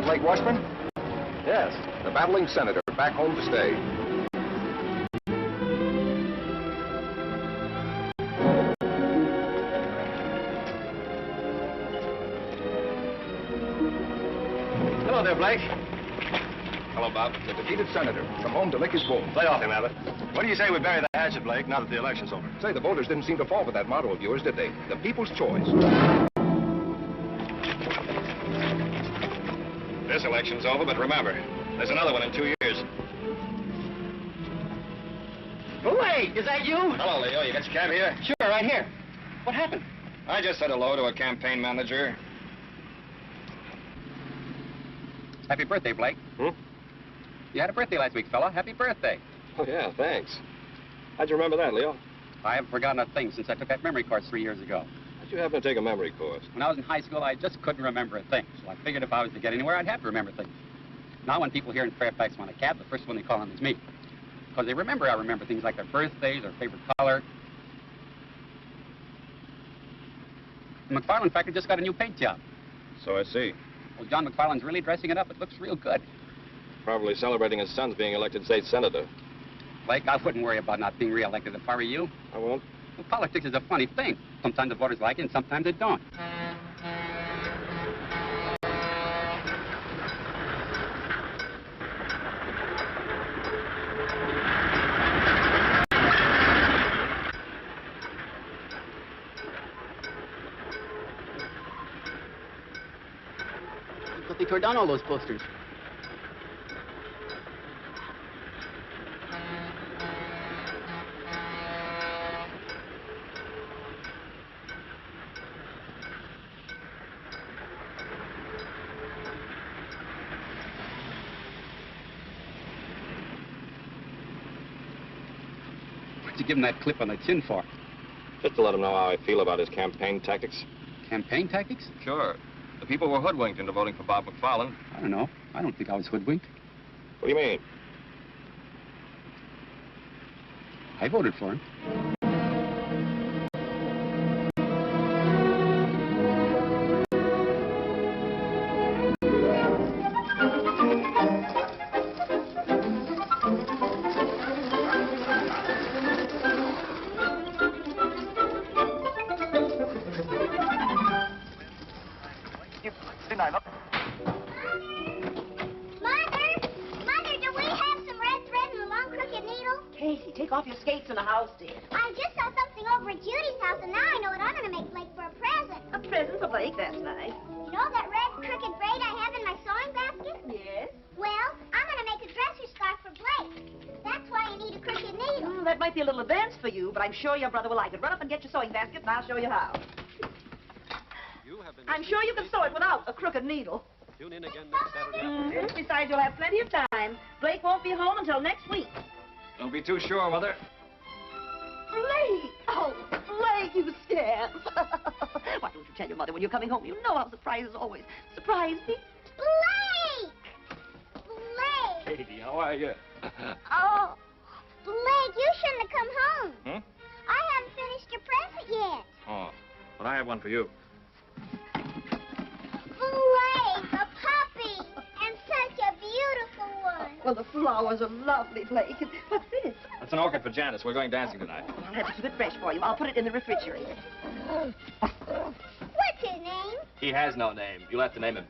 Blake Washburn? Yes. The battling senator, back home to stay. Hello there, Blake. Hello, Bob. The defeated senator, come home to lick his wounds. Lay off him, Abbott. What do you say we bury the hatchet, Blake, now that the election's over? Say, the voters didn't seem to fall for that motto of yours, did they? The people's choice. This election's over, but remember, there's another one in 2 years. Blake, is that you? Hello, Leo. You got your cab here? Sure, right here. What happened? I just said hello to a campaign manager. Happy birthday, Blake. You had a birthday last week, fella. Happy birthday. Oh, yeah, thanks. How'd you remember that, Leo? I haven't forgotten a thing since I took that memory course 3 years ago. How'd you happen to take a memory course? When I was in high school, I just couldn't remember a thing. So I figured if I was to get anywhere, I'd have to remember things. Now when people here in Fairfax want a cab, the first one they call on is me. Because they remember I remember things like their birthdays, their favorite color. The McFarland factory just got a new paint job. So I see. Well, John McFarland's really dressing it up. It looks real good. Probably celebrating his son's being elected state senator. Blake, I wouldn't worry about not being reelected if I were you. I won't. Well, politics is a funny thing. Sometimes the voters like it and sometimes they don't. But they tore down all those posters. What'd you give him that clip on the chin for? Just to let him know how I feel about his campaign tactics. Campaign tactics? Sure. The people were hoodwinked into voting for Bob McFarland. I don't know. I don't think I was hoodwinked. What do you mean? I voted for him. Mother, do we have some red thread and a long crooked needle? Casey, take off your skates in the house, dear. I just saw something over at Judy's house, and now I know what I'm going to make Blake for a present. A present for Blake, that's nice. You know that red crooked braid I have in my sewing basket? Yes? Well, I'm going to make a dresser scarf for Blake. That's why you need a crooked needle. That might be a little advanced for you, but I'm sure your brother will like it. Run up and get your sewing basket, and I'll show you how. I'm sure you can sew it without a crooked needle. Tune in again next Saturday afternoon. Besides, you'll have plenty of time. Blake won't be home until next week. Don't be too sure, Mother. Blake! Oh, Blake, you scamp. Why don't you tell your mother when you're coming home? You know how surprises always surprise me. Blake! Blake! Katie, how are you? Oh, Blake, you shouldn't have come home. I haven't finished your present yet. Oh, but I have one for you. Blake, a puppy, and such a beautiful one. Well, the flowers are lovely, Blake. What's this? That's an orchid for Janice. We're going dancing tonight. Oh, I'll have to keep it fresh for you. I'll put it in the refrigerator. What's his name? He has no name. You'll have to name him.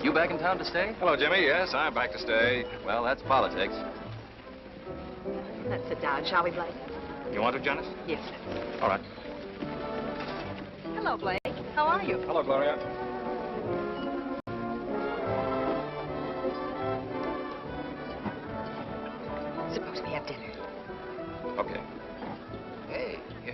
You back in town to stay? Hello, Jimmy. Yes, I'm back to stay. Well, that's politics. Let's sit down, shall we, Blake? You want to, Janice? Yes. All right. Hello, Blake. How are you? Hello, Gloria. Suppose we have dinner. Okay. Hey, your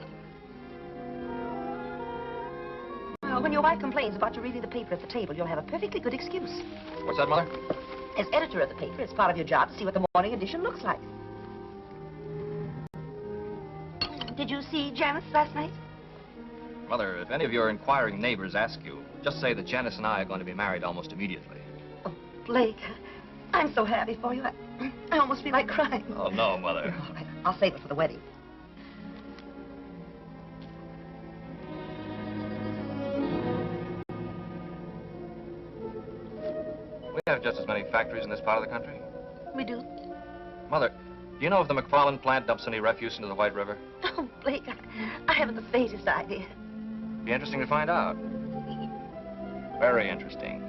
when your wife complains about you reading the paper at the table, you'll have a perfectly good excuse. What's that, Mother? As editor of the paper, it's part of your job to see what the morning edition looks like. Did you see Janice last night? Mother, if any of your inquiring neighbors ask you, just say that Janice and I are going to be married almost immediately. Oh, Blake, I'm so happy for you. I almost feel like crying. Oh, no, Mother. All right, I'll save it for the wedding. We have just as many factories in this part of the country. We do. Mother, do you know if the McFarland plant dumps any refuse into the White River? Oh, Blake, I haven't the faintest idea. Be interesting to find out. Very interesting.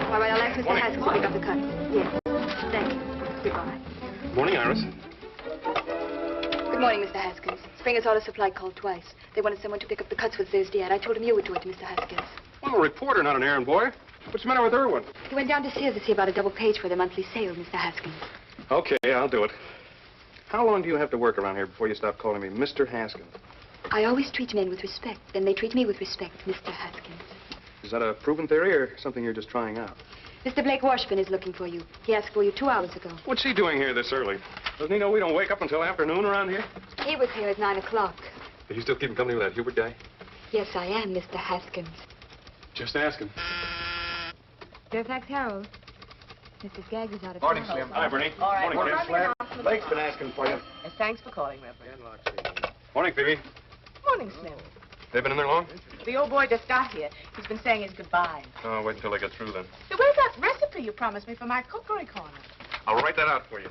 All right, I'll ask Mr. Haskins to pick up the cuts. Yes. Thank you. Goodbye. Morning, Iris. Good morning, Mr. Haskins. Springer's Auto Supply called twice. They wanted someone to pick up the cuts for Thursday ad. I told him you would do it, Mr. Haskins. I'm a reporter, not an errand boy. What's the matter with Irwin? He went down to Sears to see about a double page for their monthly sale, Mr. Haskins. Okay, I'll do it. How long do you have to work around here before you stop calling me Mr. Haskins? I always treat men with respect. Then they treat me with respect, Mr. Haskins. Is that a proven theory or something you're just trying out? Mr. Blake Washburn is looking for you. He asked for you 2 hours ago. What's he doing here this early? Doesn't he know we don't wake up until afternoon around here? He was here at 9 o'clock. Are you still keeping company with that Hubert guy? Yes, I am, Mr. Haskins. Just ask him. Fairfax Herald. Mr. Skaggs is out of Morning, town. Slim. Hi, Bernie. All right, Morning, Kid. Blake's been asking for you. Thanks for calling, Reverend. Morning, Phoebe. Morning, Slim. They been in there long? The old boy just got here. He's been saying his goodbye. Oh, wait until they get through then. Hey, where's that recipe you promised me for my cookery corner? I'll write that out for you.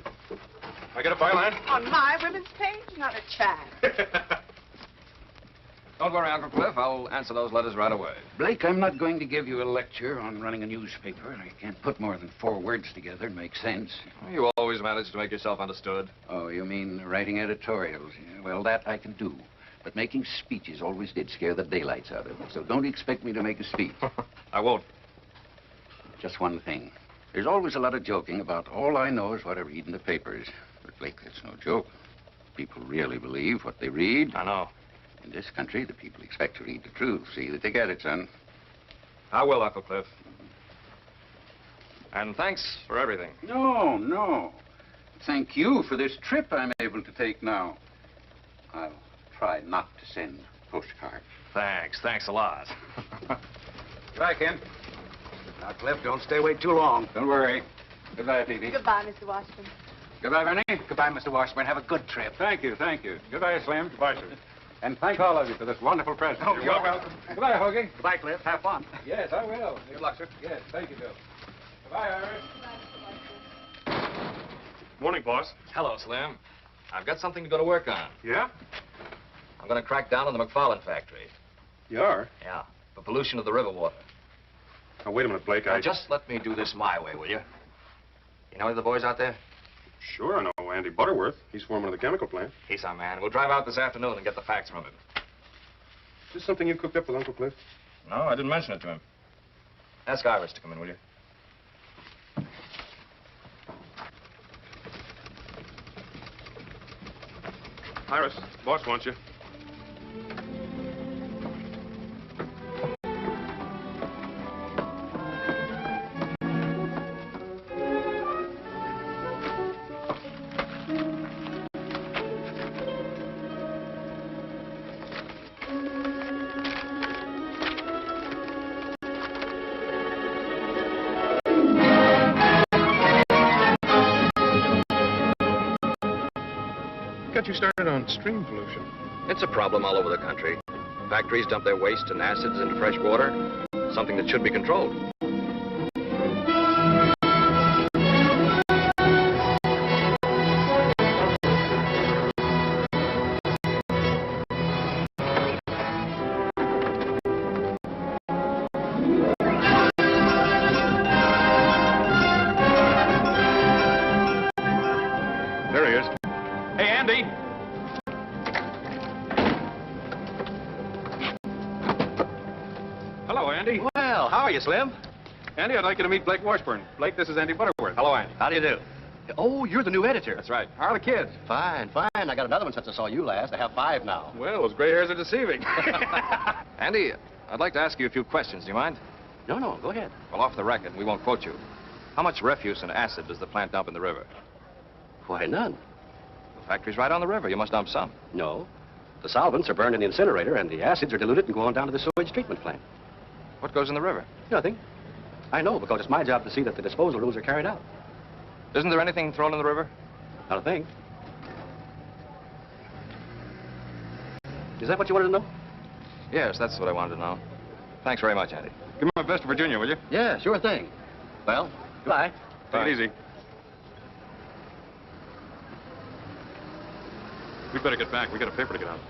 I get a byline? On my women's page? Not a chance. Don't worry, Uncle Cliff. I'll answer those letters right away. Blake, I'm not going to give you a lecture on running a newspaper. I can't put more than 4 words together and make sense. You always manage to make yourself understood. Oh, you mean writing editorials? Yeah, well, that I can do. But making speeches always did scare the daylights out of me. So don't expect me to make a speech. I won't. Just one thing. There's always a lot of joking about all I know is what I read in the papers. But, Blake, that's no joke. People really believe what they read. I know. In this country, the people expect to read the truth. See that they get it, son. I will, Uncle Cliff. And thanks for everything. No, no. Thank you for this trip I'm able to take now. I'll try not to send postcards. Thanks. Thanks a lot. Goodbye, Ken. Now, Cliff, don't stay away too long. Don't worry. Goodbye, Phoebe. Goodbye, Mr. Washburn. Goodbye, Bernie. Goodbye, Mr. Washburn. Have a good trip. Thank you, thank you. Goodbye, Slim. Goodbye, sir. And thank all of you for this wonderful present. Oh, you're welcome. Goodbye, Hoagie. Goodbye, Cliff. Have fun. Yes, I will. Good luck, sir. Yes, thank you, Bill. Goodbye, Iris. Morning, boss. Hello, Slim. I've got something to go to work on. Yeah? I'm going to crack down on the McFarland factory. You are? Yeah, for pollution of the river water. Now, wait a minute, Blake. Now, just let me do this my way, will you? You know any of the boys out there? Sure, I know Andy Butterworth. He's foreman of the chemical plant. He's our man. We'll drive out this afternoon and get the facts from him. Is this something you cooked up with Uncle Cliff? No, I didn't mention it to him. Ask Iris to come in, will you? Iris, boss wants you. Got you started on stream pollution. It's a problem all over the country. Factories dump their waste and acids into fresh water, something that should be controlled. There he is. Hey, Andy. Hello, Andy. Well, how are you, Slim? Andy, I'd like you to meet Blake Washburn. Blake, this is Andy Butterworth. Hello, Andy. How do you do? Oh, you're the new editor. That's right. How are the kids? Fine, fine. I got another one since I saw you last. I have 5 now. Well, those gray hairs are deceiving. Andy, I'd like to ask you a few questions. Do you mind? No, no, go ahead. Well, off the record, we won't quote you. How much refuse and acid does the plant dump in the river? Why, none. The factory's right on the river. You must dump some. No. The solvents are burned in the incinerator, and the acids are diluted and go on down to the sewage treatment plant. What goes in the river? Nothing. I know, because it's my job to see that the disposal rules are carried out. Isn't there anything thrown in the river? Not a thing. Is that what you wanted to know? Yes, that's what I wanted to know. Thanks very much, Andy. Give me my best to Virginia, will you? Yeah, sure thing. Well, goodbye. Take it easy. We'd better get back. We got a paper to get out.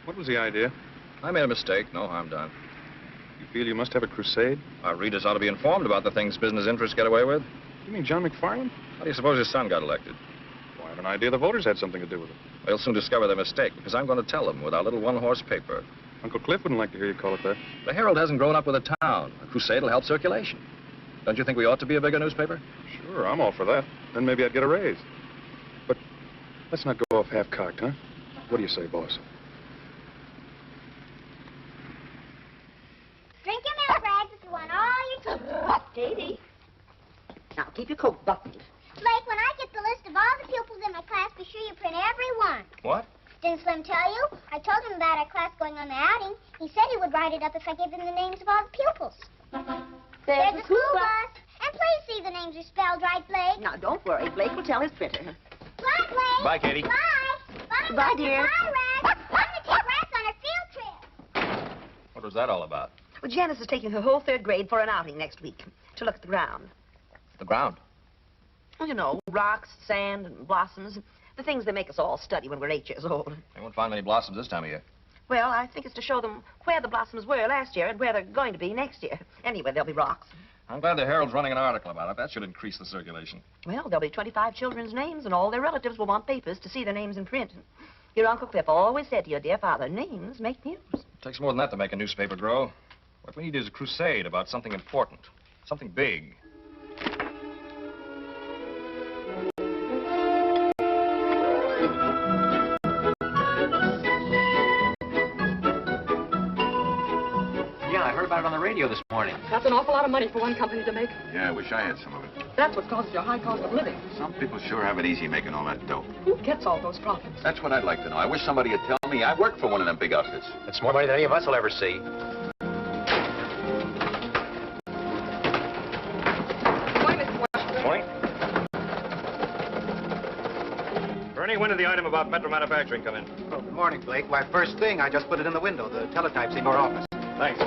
What was the idea? I made a mistake. No harm done. You feel you must have a crusade? Our readers ought to be informed about the things business interests get away with. You mean John McFarland? How do you suppose his son got elected? Well, I have an idea the voters had something to do with it. They'll soon discover their mistake, because I'm going to tell them with our little one-horse paper. Uncle Cliff wouldn't like to hear you call it that. The Herald hasn't grown up with a town. A crusade will help circulation. Don't you think we ought to be a bigger newspaper? Sure, I'm all for that. Then maybe I'd get a raise. But let's not go off half-cocked, huh? What do you say, boss? Drink your milk, Rags, if you want all your teeth. Katie. Now, keep your coat buttoned. Blake, when I get the list of all the pupils in my class, be sure you print every one. What? Didn't Slim tell you? I told him about our class going on the outing. He said he would write it up if I gave him the names of all the pupils. There's the school bus. And please see the names are spelled right, Blake. Now, don't worry. Blake will tell his printer. Bye, Blake. Bye, Katie. Bye. Bye, Goodbye, Blake. dear. Bye, Rags. I'm going to take Rags on a field trip. What was that all about? Well, Janice is taking her whole 3rd grade for an outing next week to look at the ground. The ground. Well, you know, rocks, sand, and blossoms. The things they make us all study when we're 8 years old. They won't find many blossoms this time of year. Well, I think it's to show them where the blossoms were last year and where they're going to be next year. Anyway, there'll be rocks. I'm glad the Herald's running an article about it. That should increase the circulation. Well, there'll be 25 children's names, and all their relatives will want papers to see their names in print. Your Uncle Cliff always said to your dear father, names make news. It takes more than that to make a newspaper grow. What we need is a crusade about something important, something big. Yeah, I heard about it on the radio this morning. That's an awful lot of money for one company to make. Yeah, I wish I had some of it. That's what causes your high cost of living. Some people sure have it easy making all that dough. Who gets all those profits? That's what I'd like to know. I wish somebody would tell me. I worked for one of them big outfits. It's more money than any of us will ever see. Morning. Bernie, when did the item about Metro Manufacturing come in? Oh, good morning, Blake. Why, first thing, I just put it in the window. The teletype's in your office. Thanks.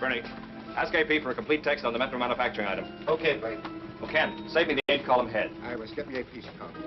Bernie, ask AP for a complete text on the Metro Manufacturing item. Okay, Blake. Oh, Ken, save me the 8-column head. I was getting a piece of copy.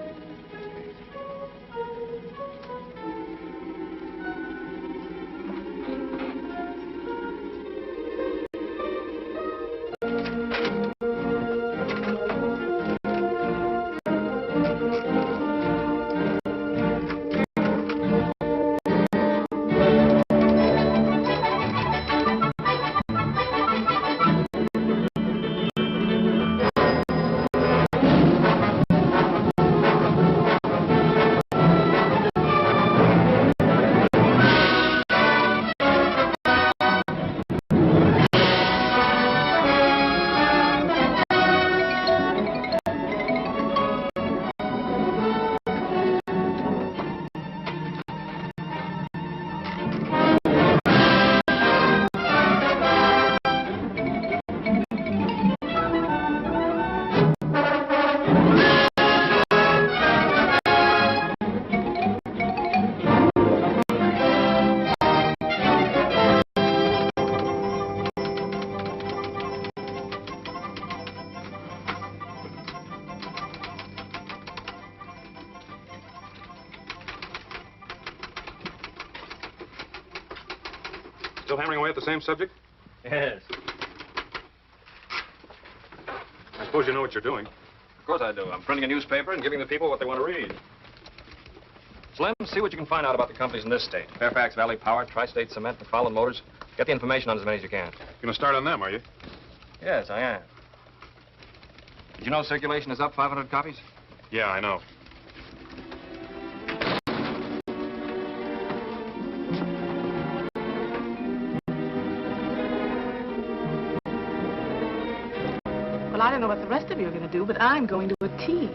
Still hammering away at the same subject? Yes. I suppose you know what you're doing. Of course I do. I'm printing a newspaper and giving the people what they want to read. Slim, see what you can find out about the companies in this state. Fairfax Valley Power, Tri-State Cement, McFarland Motors. Get the information on as many as you can. You're going to start on them, are you? Yes, I am. Did you know circulation is up 500 copies? Yeah, I know. Well, I don't know what the rest of you are going to do, but I'm going to a tea.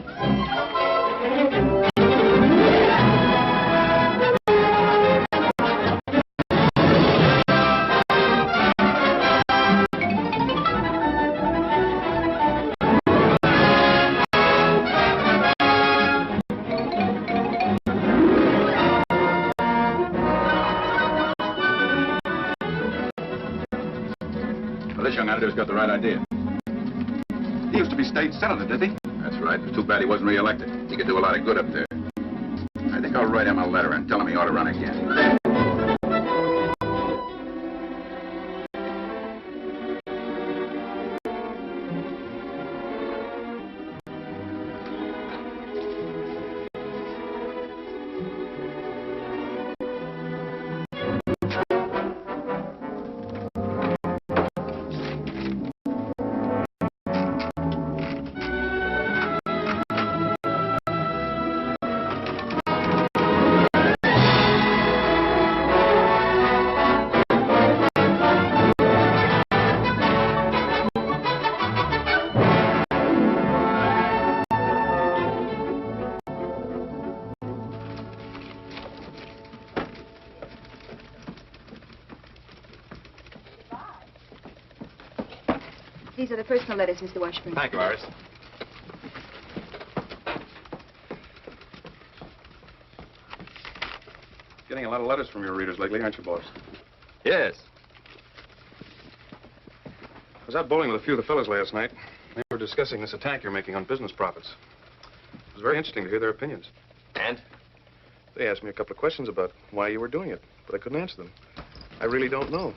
Well, this young editor's got the right idea. He used to be state senator, did he? That's right. Too bad he wasn't re-elected. He could do a lot of good up there. I think I'll write him a letter and tell him he ought to run again. These are the personal letters, Mr. Washburn. Thank you, Iris. Getting a lot of letters from your readers lately, aren't you, boss? Yes. I was out bowling with a few of the fellas last night. They were discussing this attack you're making on business profits. It was very interesting to hear their opinions. And? They asked me a couple of questions about why you were doing it, but I couldn't answer them. I really don't know.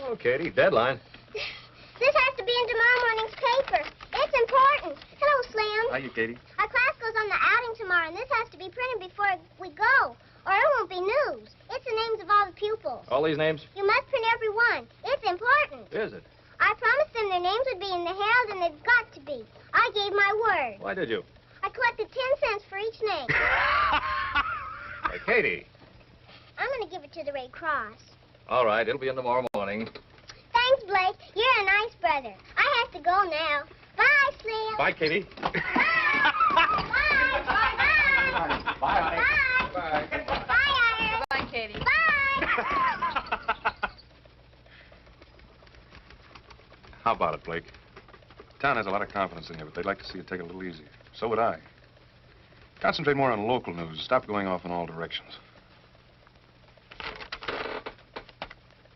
Oh, Katie, deadline. This has to be in tomorrow morning's paper. It's important. Hello, Slim. Hiya, Katie. Our class goes on the outing tomorrow, and this has to be printed before we go, or it won't be news. It's the names of all the pupils. All these names? You must print every one. It's important. Is it? I promised them their names would be in the Herald, and they've got to be. I gave my word. Why did you? I collected 10 cents for each name. Hey, Katie. I'm going to give it to the Red Cross. All right, it'll be in tomorrow morning. Thanks, Blake. You're a nice brother. I have to go now. Bye, Slim. Bye, Katie. Bye. Bye. Bye. Bye. Bye. Bye, Iris. Bye, Katie. Bye. How about it, Blake? Town has a lot of confidence in you, but they'd like to see you take it a little easier. So would I. Concentrate more on local news. Stop going off in all directions.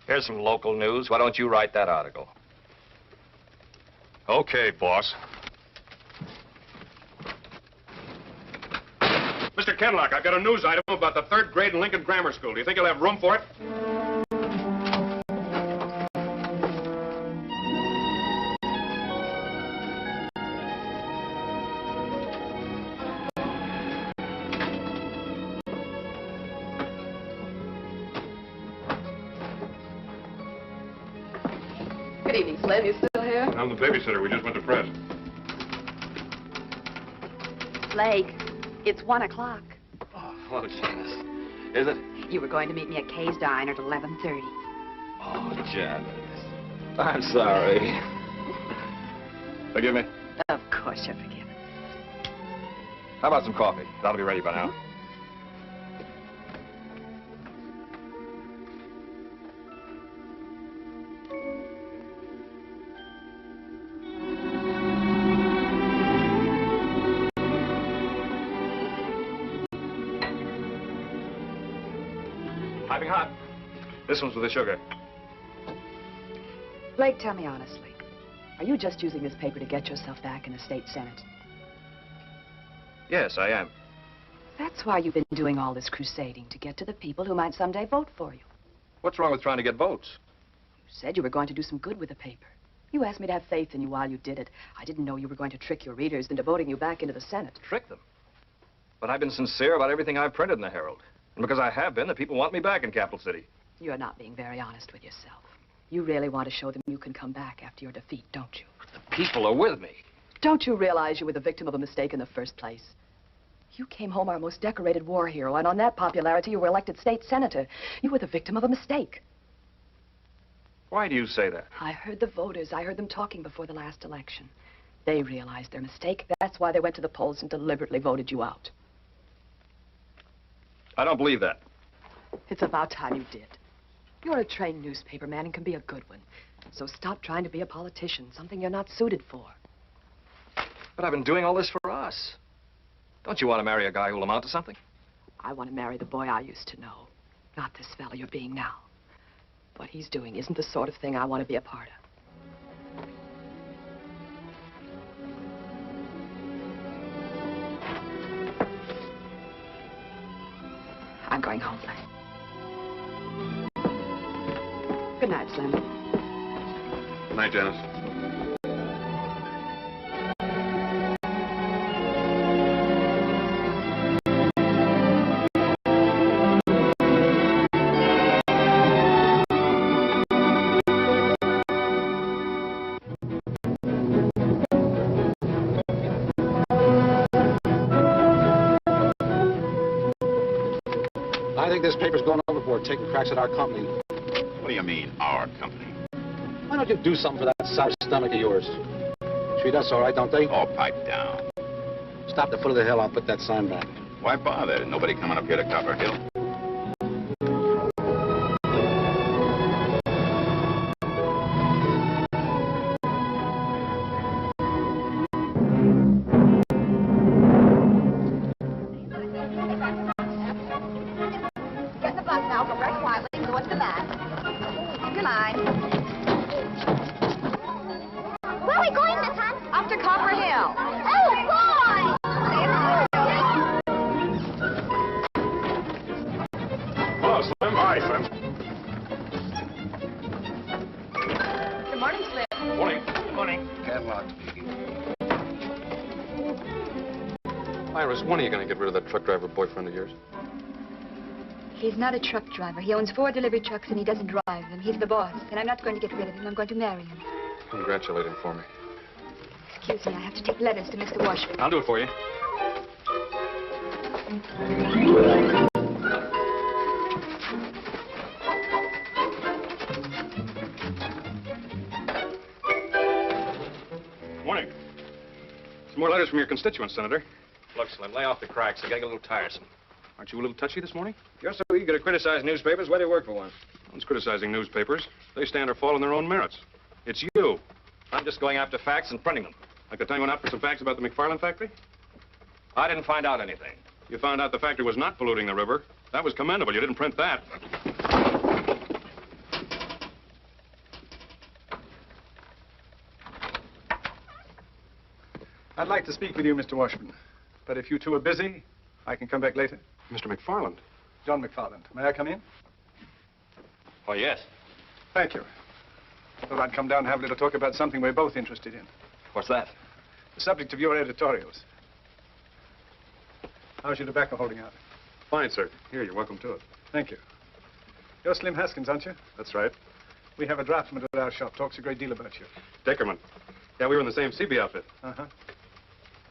Here's some local news. Why don't you write that article? Okay, boss. Mr. Kenlock, I've got a news item about the 3rd grade in Lincoln Grammar School. Do you think you'll have room for it? Good evening, Slim. You still here? I'm the babysitter. We just went to press. Blake, it's 1 o'clock. Oh, Janice. Is it? You were going to meet me at Kay's Diner at 11:30. Oh, Janice. I'm sorry. Forgive me? Of course you're forgiven. How about some coffee? That'll be ready by now. Piping hot. This one's with the sugar. Blake, tell me honestly. Are you just using this paper to get yourself back in the state senate? Yes, I am. That's why you've been doing all this crusading, to get to the people who might someday vote for you. What's wrong with trying to get votes? You said you were going to do some good with the paper. You asked me to have faith in you while you did it. I didn't know you were going to trick your readers into voting you back into the Senate. Trick them? But I've been sincere about everything I've printed in the Herald. And because I have been, the people want me back in Capital City. You're not being very honest with yourself. You really want to show them you can come back after your defeat, don't you? The people are with me. Don't you realize you were the victim of a mistake in the first place? You came home our most decorated war hero, and on that popularity, you were elected state senator. You were the victim of a mistake. Why do you say that? I heard the voters. I heard them talking before the last election. They realized their mistake. That's why they went to the polls and deliberately voted you out. I don't believe that. It's about time you did. You're a trained newspaper man and can be a good one. So stop trying to be a politician, something you're not suited for. But I've been doing all this for us. Don't you want to marry a guy who'll amount to something? I want to marry the boy I used to know, not this fella you're being now. What he's doing isn't the sort of thing I want to be a part of. I'm going home, Larry. Good night, Slim. Good night, Janice. I think this paper's going overboard, taking cracks at our company. What do you mean, our company? Why don't you do something for that sour stomach of yours? Treat us all right, don't they? Oh, pipe down. Stop at the foot of the hill. I'll put that sign back. Why bother? There's nobody coming up here to Copper Hill. Get in the bus now, go very quietly, and go into the back. Keep your line. Where are we going, Miss Hunt? Up to Copper Hill. Oh, boy! Hello, Slim. Hi, Slim. Good morning, Slim. Morning. Good morning. Catlock. Iris, when are you going to get rid of that truck driver boyfriend of yours? He's not a truck driver. He owns 4 delivery trucks and he doesn't drive them. He's the boss. And I'm not going to get rid of him. I'm going to marry him. Congratulate him for me. Excuse me, I have to take letters to Mr. Washburn. I'll do it for you. Morning. Some more letters from your constituents, Senator. Look, Slim, lay off the cracks. They're getting a little tiresome. Aren't you a little touchy this morning? You're so eager to criticize newspapers. Why do you work for one? No one's criticizing newspapers. They stand or fall on their own merits. It's you. I'm just going after facts and printing them. Like the time you went out for some facts about the McFarland factory? I didn't find out anything. You found out the factory was not polluting the river. That was commendable. You didn't print that. I'd like to speak with you, Mr. Washburn. But if you two are busy, I can come back later. Mr. McFarland. John McFarland. May I come in? Oh, yes. Thank you. Thought I'd come down and have a little talk about something we're both interested in. What's that? The subject of your editorials. How's your tobacco holding out? Fine, sir. Here, you're welcome to it. Thank you. You're Slim Haskins, aren't you? That's right. We have a draftsman at our shop. Talks a great deal about you. Dickerman. Yeah, we were in the same CB outfit. Uh-huh.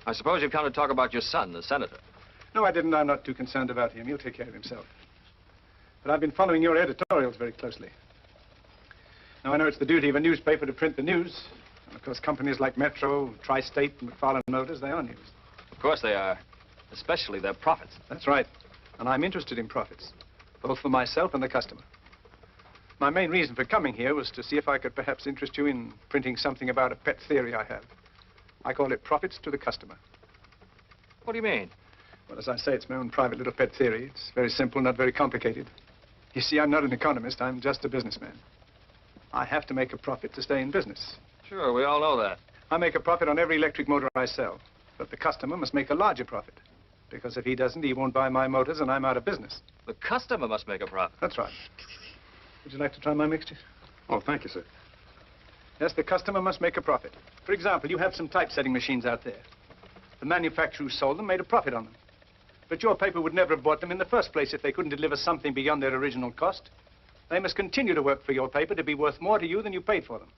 I suppose you've come to talk about your son, the senator. No, I didn't. I'm not too concerned about him. He'll take care of himself. But I've been following your editorials very closely. Now, I know it's the duty of a newspaper to print the news. And, of course, companies like Metro, Tri-State, and McFarland Motors, they are news. Of course they are. Especially their profits. That's right. And I'm interested in profits, both for myself and the customer. My main reason for coming here was to see if I could perhaps interest you in printing something about a pet theory I have. I call it Profits to the Customer. What do you mean? Well, as I say, it's my own private little pet theory. It's very simple, not very complicated. You see, I'm not an economist. I'm just a businessman. I have to make a profit to stay in business. Sure, we all know that. I make a profit on every electric motor I sell. But the customer must make a larger profit. Because if he doesn't, he won't buy my motors, and I'm out of business. The customer must make a profit. That's right. Would you like to try my mixture? Oh, thank you, sir. Yes, the customer must make a profit. For example, you have some typesetting machines out there. The manufacturer who sold them made a profit on them. But your paper would never have bought them in the first place if they couldn't deliver something beyond their original cost. They must continue to work for your paper to be worth more to you than you paid for them.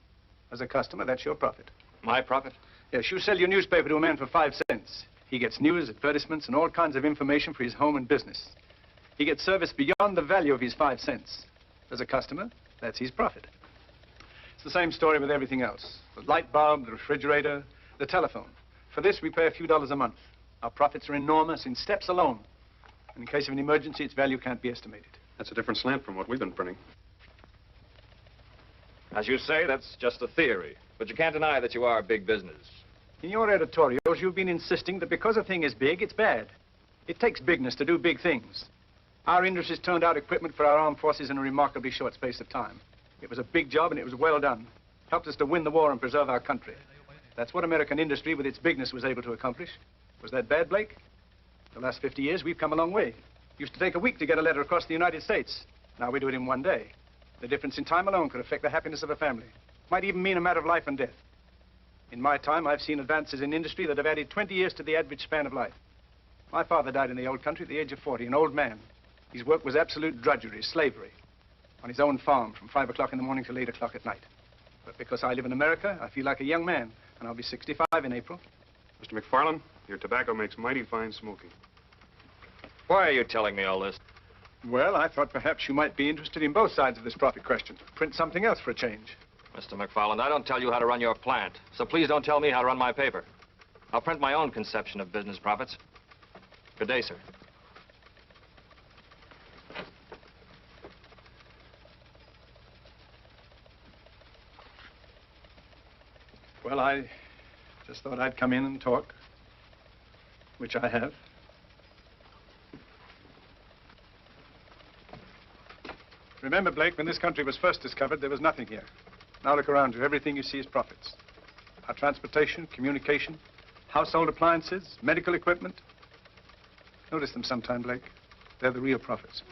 As a customer, that's your profit. My profit? Yes, you sell your newspaper to a man for 5 cents. He gets news, advertisements, and all kinds of information for his home and business. He gets service beyond the value of his 5 cents. As a customer, that's his profit. It's the same story with everything else. The light bulb, the refrigerator, the telephone. For this, we pay a few dollars a month. Our profits are enormous in steps alone. And in case of an emergency, its value can't be estimated. That's a different slant from what we've been printing. As you say, that's just a theory. But you can't deny that you are big business. In your editorials, you've been insisting that because a thing is big, it's bad. It takes bigness to do big things. Our industries turned out equipment for our armed forces in a remarkably short space of time. It was a big job, and it was well done. Helped us to win the war and preserve our country. That's what American industry, with its bigness, was able to accomplish. Was that bad, Blake? The last 50 years, we've come a long way. Used to take a week to get a letter across the United States. Now we do it in 1 day. The difference in time alone could affect the happiness of a family. Might even mean a matter of life and death. In my time, I've seen advances in industry that have added 20 years to the average span of life. My father died in the old country at the age of 40, an old man. His work was absolute drudgery, slavery, on his own farm from 5 o'clock in the morning till 8 o'clock at night. But because I live in America, I feel like a young man, and I'll be 65 in April. Mr. McFarland, your tobacco makes mighty fine smoking. Why are you telling me all this? Well, I thought perhaps you might be interested in both sides of this profit question. Print something else for a change. Mr. McFarland, I don't tell you how to run your plant, so please don't tell me how to run my paper. I'll print my own conception of business profits. Good day, sir. Well, I just thought I'd come in and talk, which I have. Remember, Blake, when this country was first discovered, there was nothing here. Now look around you. Everything you see is profits. Our transportation, communication, household appliances, medical equipment. Notice them sometime, Blake. They're the real profits.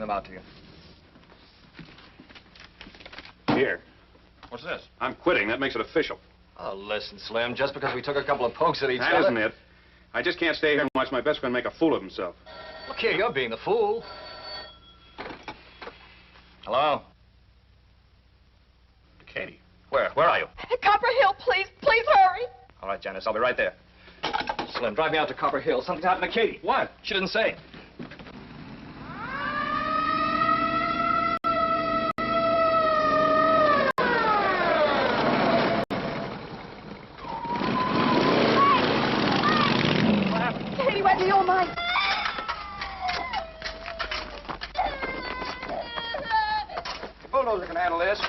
them out to you. Here. What's this? I'm quitting. That makes it official. Oh, listen, Slim, just because we took a couple of pokes at each That other... isn't it. I just can't stay here and watch my best friend make a fool of himself. Look here, you're being the fool. Hello? Katie. Where are you? At Copper Hill, please. Please hurry. All right, Janice, I'll be right there. Slim, drive me out to Copper Hill. Something's happened to Katie. What? She didn't say. Katie, where do you mind? The bulldozer can handle this.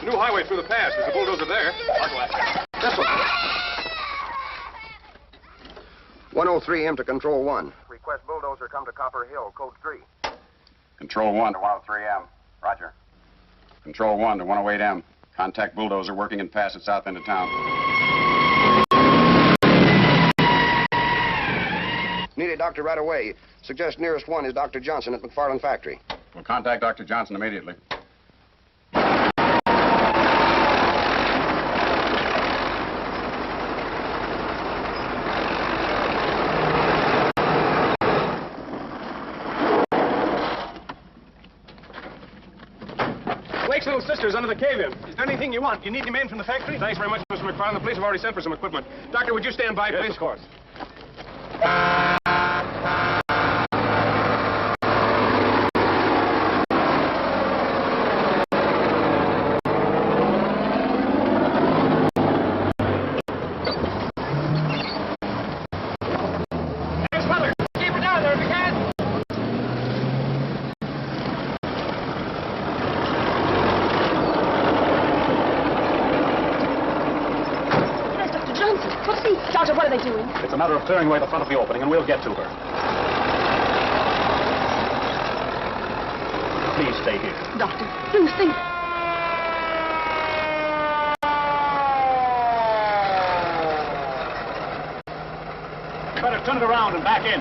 New highway through the pass. There's a bulldozer there. I'll go after it. This one. 103M to Control 1. Request bulldozer come to Copper Hill, code 3. Control 1 to 103M. Roger. Control 1 to 108M. Contact bulldozer working in pass at south end of town. Need a doctor right away. Suggest nearest one is Dr. Johnson at McFarland Factory. We'll contact Dr. Johnson immediately. Blake's little sister's under the cave-in. Is there anything you want? You need any men from the factory? Thanks very much, Mr. McFarland. The police have already sent for some equipment. Doctor, would you stand by, please? Yes, of course. Doctor, what are they doing? It's a matter of clearing away the front of the opening, and we'll get to her. Please stay here. Doctor, Lucy. Better turn it around and back in.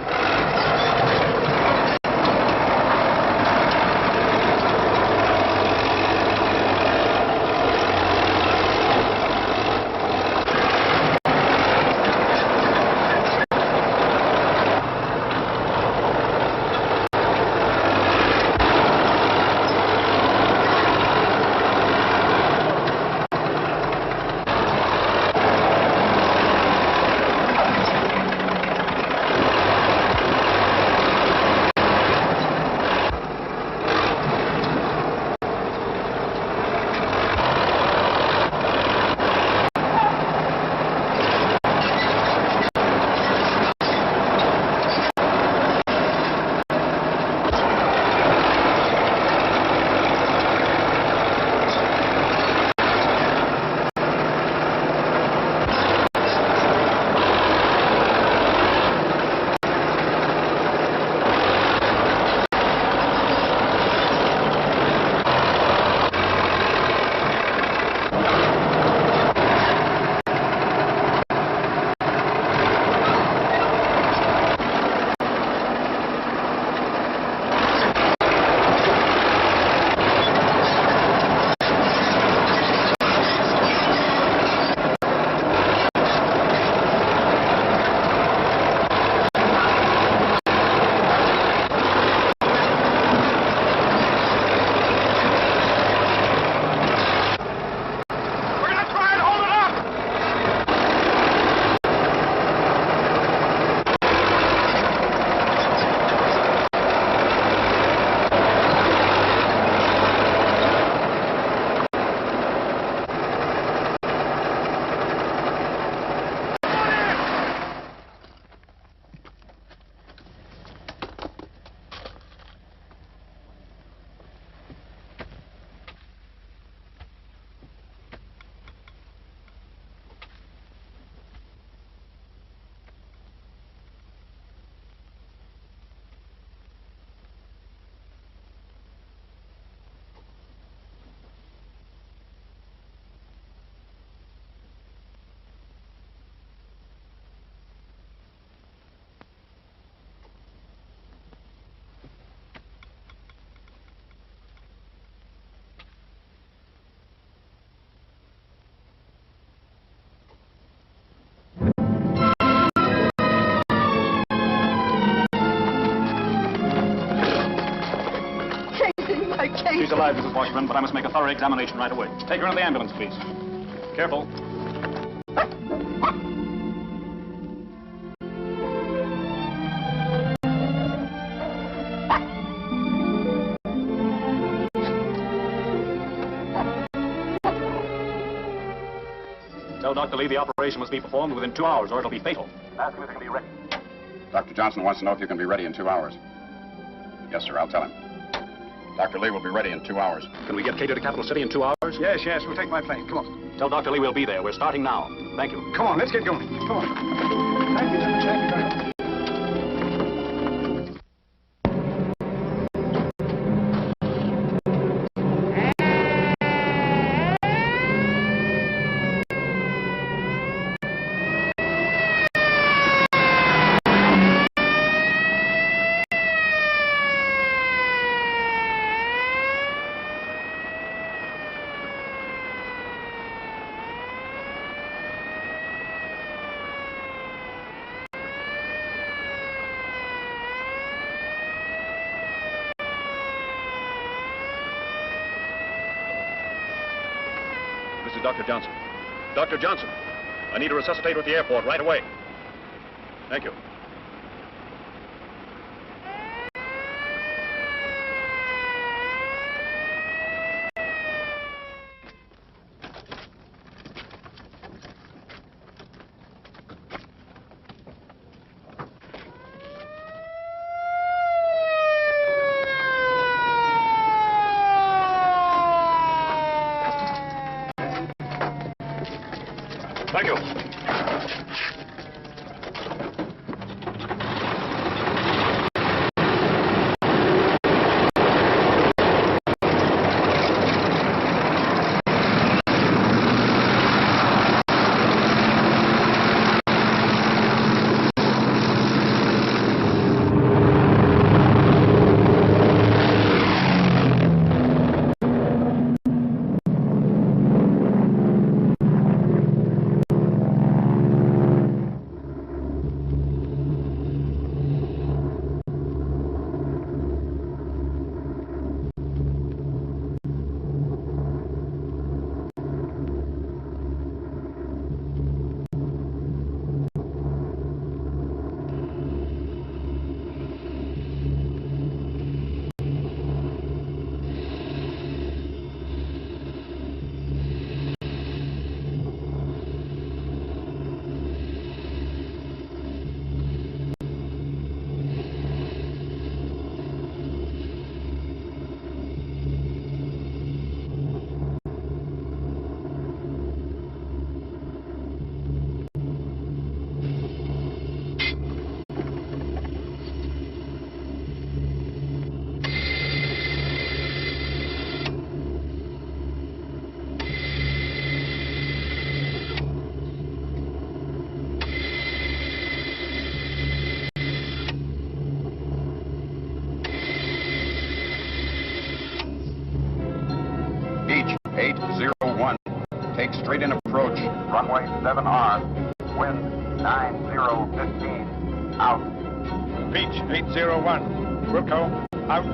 advised, Mrs. Washburn, but I must make a thorough examination right away. Take her in the ambulance, please. Careful. Tell Dr. Lee the operation must be performed within 2 hours, or it'll be fatal. Ask him if he can be ready. Dr. Johnson wants to know if you can be ready in 2 hours. Yes, sir, I'll tell him. Dr. Lee will be ready in 2 hours. Can we get Katie to Capital City in 2 hours? Yes, yes, we'll take my plane. Come on. Tell Dr. Lee we'll be there. We're starting now. Thank you. Come on, let's get going. Come on. Thank you, Jimmy. Thank you very much. This is Dr. Johnson. Dr. Johnson, I need a resuscitator at the airport right away. Thank you. Thank you. Beach 801. Take straight in approach. Runway 7R. Wind 9015. Out. Beach 801. Wilco, out.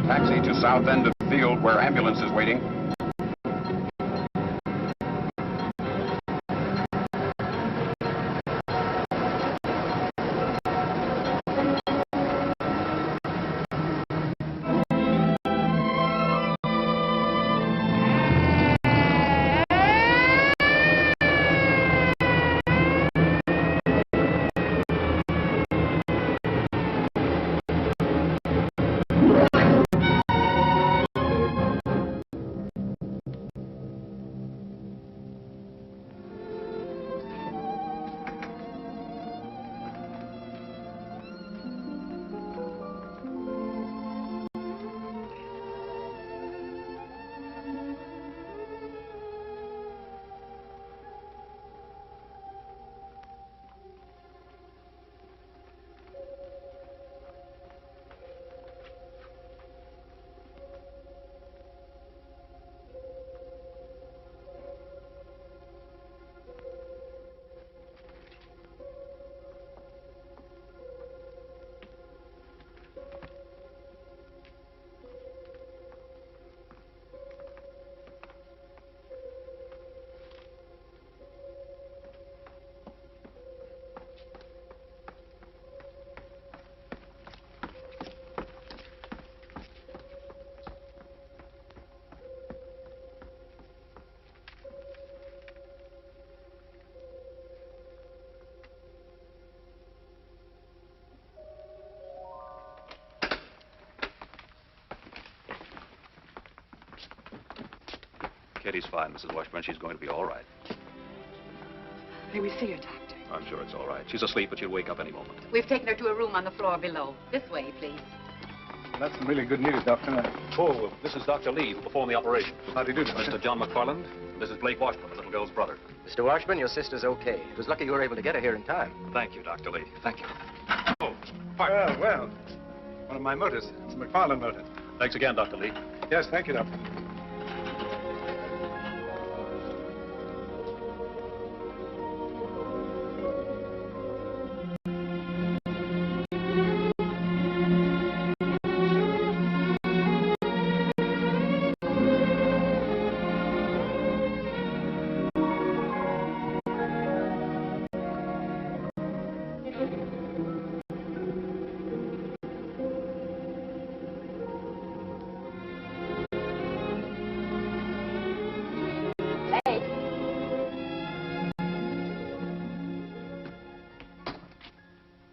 Taxi to south end of field where ambulance is waiting. Katie's fine, Mrs. Washburn. She's going to be all right. May we see her, Doctor? I'm sure it's all right. She's asleep, but she'll wake up any moment. We've taken her to a room on the floor below. This way, please. That's some really good news, Doctor. Oh, this is Dr. Lee, who performed the operation. How do you do, Doctor? Mr. John McFarland. This is Blake Washburn, the little girl's brother. Mr. Washburn, your sister's okay. It was lucky you were able to get her here in time. Thank you, Dr. Lee. Thank you. Oh, Well. One of my motors. It's a McFarland motor. Thanks again, Dr. Lee. Yes, thank you, Doctor.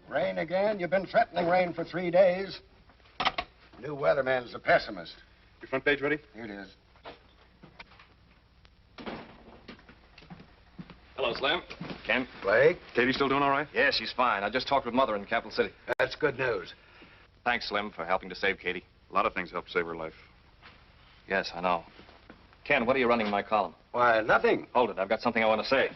Rain again? You've been threatening rain for 3 days. New weatherman's a pessimist. Your front page ready? Here it is. Hello, Slim. Ken? Blake? Katie still doing all right? Yeah, she's fine. I just talked with Mother in Capital City. That's good news. Thanks, Slim, for helping to save Katie. A lot of things help save her life. Yes, I know. Ken, what are you running in my column? Why, nothing. Hold it. I've got something I want to say.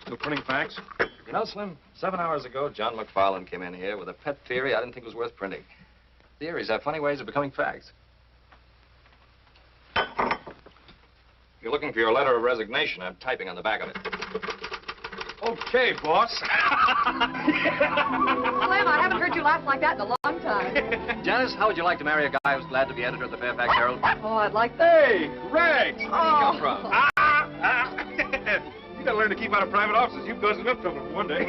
Still printing facts? You know, Slim, 7 hours ago, John McFarland came in here with a pet theory I didn't think was worth printing. Theories have funny ways of becoming facts. If you're looking for your letter of resignation, I'm typing on the back of it. Okay, boss. Slim, I haven't heard you laugh like that in a long time. Janice, how would you like to marry a guy who's glad to be editor of the Fairfax Herald? Oh, I'd like that. Hey, Rags! Where did you come from? You gotta learn to keep out of private offices. You caused enough trouble for one day.